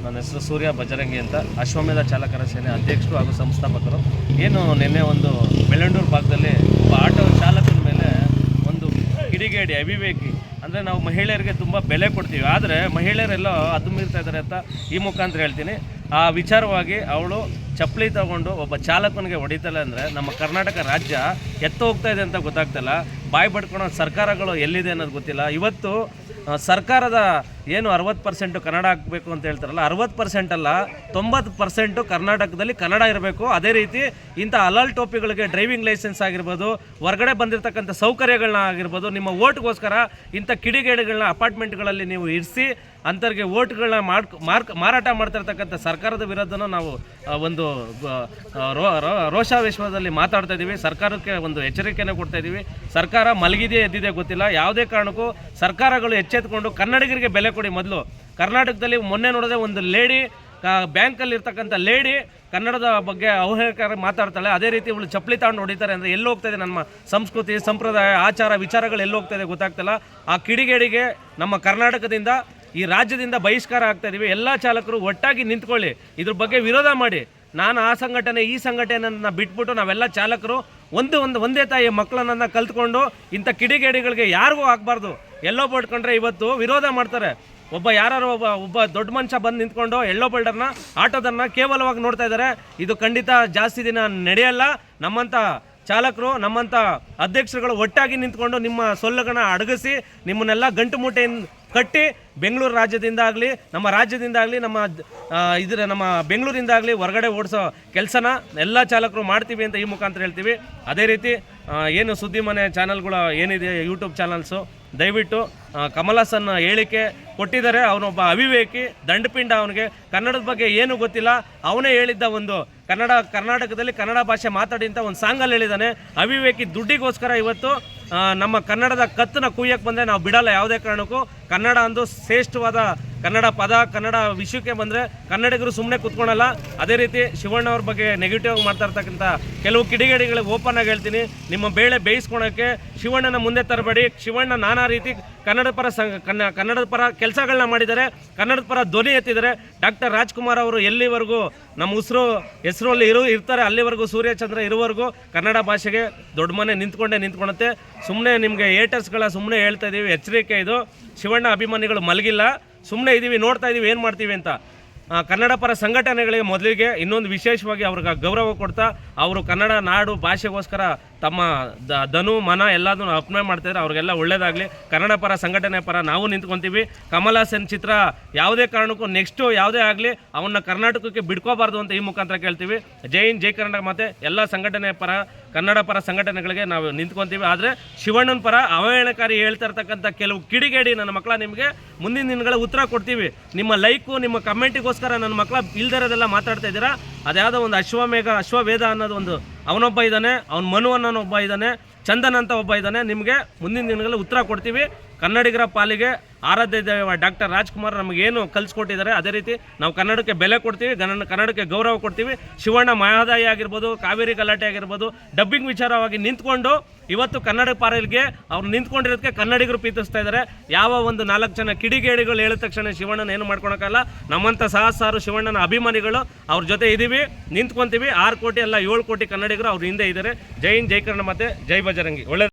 ನನ್ನ ಹೆಸರು ಸೂರ್ಯ ಬಜರಂಗಿ ಅಂತ, ಅಶ್ವಮೇಧ ಚಾಲಕರ ಸೇನೆ ಅಧ್ಯಕ್ಷರು ಹಾಗೂ ಸಂಸ್ಥಾಪಕರು. ಏನು ನಿನ್ನೆ ಒಂದು ಬೆಳ್ಳಂಡೂರು ಭಾಗದಲ್ಲಿ ಒಬ್ಬ ಆಟೋ ಚಾಲಕನ ಮೇಲೆ ಒಂದು ಕಿಡಿಗೇಡಿ ಅವಿವೇಕಿ, ಅಂದರೆ ನಾವು ಮಹಿಳೆಯರಿಗೆ ತುಂಬ ಬೆಲೆ ಕೊಡ್ತೀವಿ, ಆದರೆ ಮಹಿಳೆಯರೆಲ್ಲ ಅದು ಮೀರ್ತಾ ಇದ್ದಾರೆ ಅಂತ ಈ ಮುಖಾಂತರ ಹೇಳ್ತೀನಿ. ಆ ವಿಚಾರವಾಗಿ ಅವಳು ಚಪ್ಪಲಿ ತಗೊಂಡು ಒಬ್ಬ ಚಾಲಕನಿಗೆ ಹೊಡಿತಾಳೆ ಅಂದರೆ ನಮ್ಮ ಕರ್ನಾಟಕ ರಾಜ್ಯ ಎತ್ತ ಹೋಗ್ತಾ ಇದೆ ಅಂತ ಗೊತ್ತಾಗ್ತಿಲ್ಲ. ಬಾಯಿ ಪಡ್ಕೊಳೋ ಸರ್ಕಾರಗಳು ಎಲ್ಲಿದೆ ಅನ್ನೋದು ಗೊತ್ತಿಲ್ಲ. ಇವತ್ತು ಸರ್ಕಾರದ ಏನು 60% ಕನ್ನಡ ಹಾಕಬೇಕು ಅಂತ ಹೇಳ್ತಾರಲ್ಲ, 60% ಅಲ್ಲ 90% ಕರ್ನಾಟಕದಲ್ಲಿ ಕನ್ನಡ ಇರಬೇಕು. ಅದೇ ರೀತಿ ಇಂಥ ಹಲಾಲ್ ಟೋಪಿಗಳಿಗೆ ಡ್ರೈವಿಂಗ್ ಲೈಸೆನ್ಸ್ ಆಗಿರ್ಬೋದು, ಹೊರಗಡೆ ಬಂದಿರತಕ್ಕಂಥ ಸೌಕರ್ಯಗಳನ್ನ ಆಗಿರ್ಬೋದು, ನಿಮ್ಮ ಓಟ್ಗೋಸ್ಕರ ಇಂಥ ಕಿಡಿಗೇಡಿಗಳನ್ನ ಅಪಾರ್ಟ್ಮೆಂಟ್ಗಳಲ್ಲಿ ನೀವು ಇರಿಸಿ ಅಂಥವ್ರಿಗೆ ಓಟ್ಗಳನ್ನ ಮಾರಾಟ ಮಾಡ್ತಿರ್ತಕ್ಕಂಥ ಸರ್ಕಾರದ ವಿರುದ್ಧನೂ ನಾವು ಒಂದು ರೋಷಾವೇಶದಲ್ಲಿ ಮಾತಾಡ್ತಾ ಇದ್ದೀವಿ. ಸರ್ಕಾರಕ್ಕೆ ಒಂದು ಎಚ್ಚರಿಕೆಯನ್ನು ಕೊಡ್ತಾ ಇದ್ದೀವಿ. ಸರ್ಕಾರ ಮಲಗಿದೆ ಎದ್ದಿದೆ ಗೊತ್ತಿಲ್ಲ. ಯಾವುದೇ ಕಾರಣಕ್ಕೂ ಸರ್ಕಾರಗಳು ಎಚ್ಚೆತ್ತುಕೊಂಡು ಕನ್ನಡಿಗರಿಗೆ ಬೆಲೆ ಕೊಡಿ. ಮೊದಲು ಕರ್ನಾಟಕದಲ್ಲಿ ಮೊನ್ನೆ ನೋಡಿದ್ರೆ ಒಂದು ಲೇಡಿ ಬ್ಯಾಂಕಲ್ಲಿ ಇರ್ತಕ್ಕಂಥ ಲೇಡಿ ಕನ್ನಡದ ಬಗ್ಗೆ ಅವಹೇಳನಕಾರಿ ಮಾತಾಡ್ತಾಳೆ. ಅದೇ ರೀತಿ ಇವಳು ಚಪ್ಪಲಿ ತಗೊಂಡು ಹೊಡಿತಾರೆ ಅಂದರೆ ಎಲ್ಲಿ ಹೋಗ್ತಾ ಇದೆ ನಮ್ಮ ಸಂಸ್ಕೃತಿ, ಸಂಪ್ರದಾಯ, ಆಚಾರ ವಿಚಾರಗಳು ಎಲ್ಲಿ ಹೋಗ್ತಾ ಇದೆ ಗೊತ್ತಾಗ್ತಿಲ್ಲ. ಆ ಕಿಡಿಗೇಡಿಗೆ ನಮ್ಮ ಕರ್ನಾಟಕದಿಂದ, ಈ ರಾಜ್ಯದಿಂದ ಬಹಿಷ್ಕಾರ ಆಗ್ತಾ ಇದೀವಿ. ಎಲ್ಲ ಚಾಲಕರು ಒಟ್ಟಾಗಿ ನಿಂತ್ಕೊಳ್ಳಿ, ಇದ್ರ ಬಗ್ಗೆ ವಿರೋಧ ಮಾಡಿ. ನಾನು ಆ ಸಂಘಟನೆ ಈ ಸಂಘಟನೆಯನ್ನು ಬಿಟ್ಬಿಟ್ಟು ನಾವೆಲ್ಲ ಚಾಲಕರು ಒಂದೇ ತಾಯಿಯ ಮಕ್ಕಳನ್ನ ಕಲ್ತ್ಕೊಂಡು ಇಂಥ ಕಿಡಿಗೇಡಿಗಳಿಗೆ ಯಾರಿಗೂ ಆಗಬಾರ್ದು. ಎಲ್ಲೋ ಪಡ್ಕೊಂಡ್ರೆ ಇವತ್ತು ವಿರೋಧ ಮಾಡ್ತಾರೆ. ಒಬ್ಬ ದೊಡ್ಡ ಮನುಷ್ಯ ಬಂದು ನಿಂತ್ಕೊಂಡು ಎಲ್ಲೋ ಬಲ್ಡರ್ನ ಆಟೋದನ್ನ ಕೇವಲವಾಗಿ ನೋಡ್ತಾ ಇದ್ದಾರೆ. ಇದು ಖಂಡಿತ ಜಾಸ್ತಿ ದಿನ ನಡೆಯಲ್ಲ. ನಮ್ಮಂಥ ಚಾಲಕರು, ನಮ್ಮಂಥ ಅಧ್ಯಕ್ಷರುಗಳು ಒಟ್ಟಾಗಿ ನಿಂತ್ಕೊಂಡು ನಿಮ್ಮ ಸೊಲ್ಲುಗಳನ್ನ ಅಡಗಿಸಿ ನಿಮ್ಮನ್ನೆಲ್ಲ ಗಂಟು ಮೂಟೆಯಿಂದ ಕಟ್ಟಿ ಬೆಂಗಳೂರು ರಾಜ್ಯದಿಂದ ಆಗಲಿ, ನಮ್ಮ ರಾಜ್ಯದಿಂದ ಆಗಲಿ, ನಮ್ಮ ಬೆಂಗಳೂರಿಂದ ಹೊರಗಡೆ ಓಡಿಸೋ ಕೆಲಸನ ಎಲ್ಲ ಚಾಲಕರು ಮಾಡ್ತೀವಿ ಅಂತ ಈ ಮುಖಾಂತರ ಹೇಳ್ತೀವಿ. ಅದೇ ರೀತಿ ಏನು ಸುದ್ದಿ ಮನೆ ಚಾನಲ್ಗಳು ಏನಿದೆ, ಯೂಟ್ಯೂಬ್ ಚಾನಲ್ಸು, ದಯವಿಟ್ಟು ಕಮಲ್ ಹಾಸನ್ ಹೇಳಿಕೆ ಕೊಟ್ಟಿದ್ದಾರೆ. ಅವನೊಬ್ಬ ಅವಿವೇಕಿ, ದಂಡಪಿಂಡ. ಅವನಿಗೆ ಕನ್ನಡದ ಬಗ್ಗೆ ಏನೂ ಗೊತ್ತಿಲ್ಲ. ಅವನೇ ಹೇಳಿದ್ದ ಒಂದು ಕರ್ನಾಟಕದಲ್ಲಿ ಕನ್ನಡ ಭಾಷೆ ಮಾತಾಡಿ ಅಂತ ಒಂದು ಸಾಂಗಲ್ಲಿ ಹೇಳಿದ್ದಾನೆ. ಅವಿವೇಕಿ ದುಡ್ಡಿಗೋಸ್ಕರ ಇವತ್ತು ನಮ್ಮ ಕನ್ನಡದ ಕತ್ತನ್ನ ಕುಯ್ಯಕ್ಕೆ ಬಂದರೆ ನಾವು ಬಿಡಲ್ಲ ಯಾವುದೇ ಕಾರಣಕ್ಕೂ. ಕನ್ನಡ ಅಂದು ಶ್ರೇಷ್ಠವಾದ ಕನ್ನಡ ಪದ, ಕನ್ನಡ ವಿಷಯಕ್ಕೆ ಬಂದರೆ ಕನ್ನಡಿಗರು ಸುಮ್ಮನೆ ಕೂತ್ಕೊಳ್ಳಲ್ಲ. ಅದೇ ರೀತಿ ಶಿವಣ್ಣ ಅವ್ರ ಬಗ್ಗೆ ನೆಗೆಟಿವ್ ಆಗಿ ಮಾಡ್ತಾ ಇರ್ತಕ್ಕಂಥ ಕೆಲವು ಕಿಡಿಗೇಡಿಗಳಿಗೆ ಓಪನ್ ಆಗಿ ಹೇಳ್ತೀನಿ, ನಿಮ್ಮ ಬೇಳೆ ಬೇಯಿಸ್ಕೊಳಕ್ಕೆ ಶಿವಣ್ಣನ ಮುಂದೆ ತರಬೇಡಿ. ಶಿವಣ್ಣ ನಾನಾ ರೀತಿ ಕನ್ನಡದ ಪರ ಕೆಲಸಗಳನ್ನ ಮಾಡಿದ್ದಾರೆ, ಕನ್ನಡದ ಪರ ಧ್ವನಿ ಎತ್ತಿದ್ದಾರೆ. ಡಾಕ್ಟರ್ ರಾಜ್ಕುಮಾರ್ ಅವರು ಎಲ್ಲಿವರೆಗೂ ನಮ್ಮ ಹೆಸರಲ್ಲಿ ಇರ್ತಾರೆ ಅಲ್ಲಿವರೆಗೂ, ಸೂರ್ಯಚಂದ್ರ ಇರುವವರೆಗೂ ಕನ್ನಡ ಭಾಷೆಗೆ ದೊಡ್ಡ ಮನೆ ನಿಂತ್ಕೊಳ್ಳುತ್ತೆ. ಸುಮ್ಮನೆ ನಿಮಗೆ ಏಟರ್ಸ್ಗಳ ಸುಮ್ಮನೆ ಹೇಳ್ತಾ ಇದ್ದೀವಿ, ಎಚ್ಚರಿಕೆ ಇದು. ಶಿವಣ್ಣ ಅಭಿಮಾನಿಗಳು ಮಲಗಿಲ್ಲ, ಸುಮ್ಮನೆ ಇದ್ದೀವಿ, ನೋಡ್ತಾ ಇದ್ದೀವಿ ಏನು ಮಾಡ್ತೀವಿ ಅಂತ. ಕನ್ನಡ ಪರ ಸಂಘಟನೆಗಳಿಗೆ ಮೊದಲಿಗೆ ಇನ್ನೊಂದು ವಿಶೇಷವಾಗಿ ಅವ್ರಿಗೆ ಗೌರವ ಕೊಡ್ತಾ, ಅವರು ಕನ್ನಡ ನಾಡು ಭಾಷೆಗೋಸ್ಕರ ತಮ್ಮ ಧನು ಮನ ಎಲ್ಲದನ್ನು ಅರ್ಪಣೆ ಮಾಡ್ತಾಯಿದ್ದಾರೆ. ಅವ್ರಿಗೆಲ್ಲ ಒಳ್ಳೇದಾಗಲಿ. ಕನ್ನಡ ಪರ ಸಂಘಟನೆ ಪರ ನಾವು ನಿಂತ್ಕೊತೀವಿ. ಕಮಲ್ ಹಾಸನ್ ಚಿತ್ರ ಯಾವುದೇ ಕಾರಣಕ್ಕೂ ನೆಕ್ಸ್ಟು ಯಾವುದೇ ಆಗಲಿ ಅವನ್ನ ಕರ್ನಾಟಕಕ್ಕೆ ಬಿಡ್ಕೋಬಾರ್ದು ಅಂತ ಈ ಮುಖಾಂತರ ಕೇಳ್ತೀವಿ. ಜೈ ಹಿಂದ್, ಜೈ ಕರ್ನಾಟಕ. ಮತ್ತು ಎಲ್ಲ ಸಂಘಟನೆ ಪರ, ಕನ್ನಡ ಪರ ಸಂಘಟನೆಗಳಿಗೆ ನಾವು ನಿಂತ್ಕೊತೀವಿ. ಆದರೆ ಶಿವಣ್ಣನ ಪರ ಅವಹೇಳನಕಾರಿ ಹೇಳ್ತಾ ಇರ್ತಕ್ಕಂಥ ಕೆಲವು ಕಿಡಿಗೇಡಿ ನನ್ನ ಮಕ್ಕಳ ನಿಮಗೆ ಮುಂದಿನ ದಿನಗಳ ಉತ್ತರ ಕೊಡ್ತೀವಿ. ನಿಮ್ಮ ಲೈಕು, ನಿಮ್ಮ ಕಮೆಂಟಿಗೋಸ್ಕರ ನನ್ನ ಮಕ್ಕಳ ಇಲ್ದಿರೋದೆಲ್ಲ ಮಾತಾಡ್ತಾ ಇದ್ದೀರಾ. ಅದ್ಯಾವುದೋ ಒಂದು ಅಶ್ವವೇದ ಅನ್ನೋದು ಒಂದು ಅವನೊಬ್ಬ ಇದ್ದಾನೆ, ಅವ್ನು ಮನು ಅನ್ನೋ ಒಬ್ಬ ಇದ್ದಾನೆ, ಚಂದನ್ ಅಂತ ಒಬ್ಬ ಇದ್ದಾನೆ. ನಿಮಗೆ ಮುಂದಿನ ದಿನಗಳಲ್ಲಿ ಉತ್ತರ ಕೊಡ್ತೀವಿ. ಕನ್ನಡಿಗರ ಪಾಲಿಗೆ ಆರಾಧ್ಯ ದೈವ ಡಾಕ್ಟರ್ ರಾಜ್ಕುಮಾರ್ ನಮಗೇನು ಕಲಿಸ್ಕೊಟ್ಟಿದ್ದಾರೆ, ಅದೇ ರೀತಿ ನಾವು ಕನ್ನಡಕ್ಕೆ ಬೆಲೆ ಕೊಡ್ತೀವಿ, ಕನ್ನಡಕ್ಕೆ ಗೌರವ ಕೊಡ್ತೀವಿ. ಶಿವಣ್ಣ ಮಹದಾಯಿ ಆಗಿರ್ಬೋದು, ಕಾವೇರಿ ಗಲಾಟೆ ಆಗಿರ್ಬೋದು, ಡಬ್ಬಿಂಗ್ ವಿಚಾರವಾಗಿ ನಿಂತ್ಕೊಂಡು ಇವತ್ತು ಕನ್ನಡ ಪಾಲಿಗೆ ಅವ್ರು ನಿಂತ್ಕೊಂಡಿರೋದಕ್ಕೆ ಕನ್ನಡಿಗರು ಪ್ರೀತಿಸ್ತಾ ಇದ್ದಾರೆ. ಯಾವ ಒಂದು 4 ಜನ ಕಿಡಿಗೇಡಿಗಳು ಹೇಳಿದ ತಕ್ಷಣ ಶಿವಣ್ಣನ ಏನು ಮಾಡ್ಕೊಳಕ್ಕಲ್ಲ. ನಮ್ಮಂಥ ಸಹಸ್ರಾರು ಶಿವಣ್ಣನ ಅಭಿಮಾನಿಗಳು ಅವ್ರ ಜೊತೆ ಇದ್ದೀವಿ, ನಿಂತ್ಕೊತೀವಿ. 6 ಕೋಟಿ ಅಲ್ಲ 7 ಕೋಟಿ ಕನ್ನಡಿಗರು ಅವ್ರ ಹಿಂದೆ ಇದ್ದಾರೆ. ಜೈ ಹಿಂದ್, ಜೈ ಕನ್ನಡ. ಮತ್ತೆ ಜೈ ಬಜರಂಗಿ. ಒಳ್ಳೆ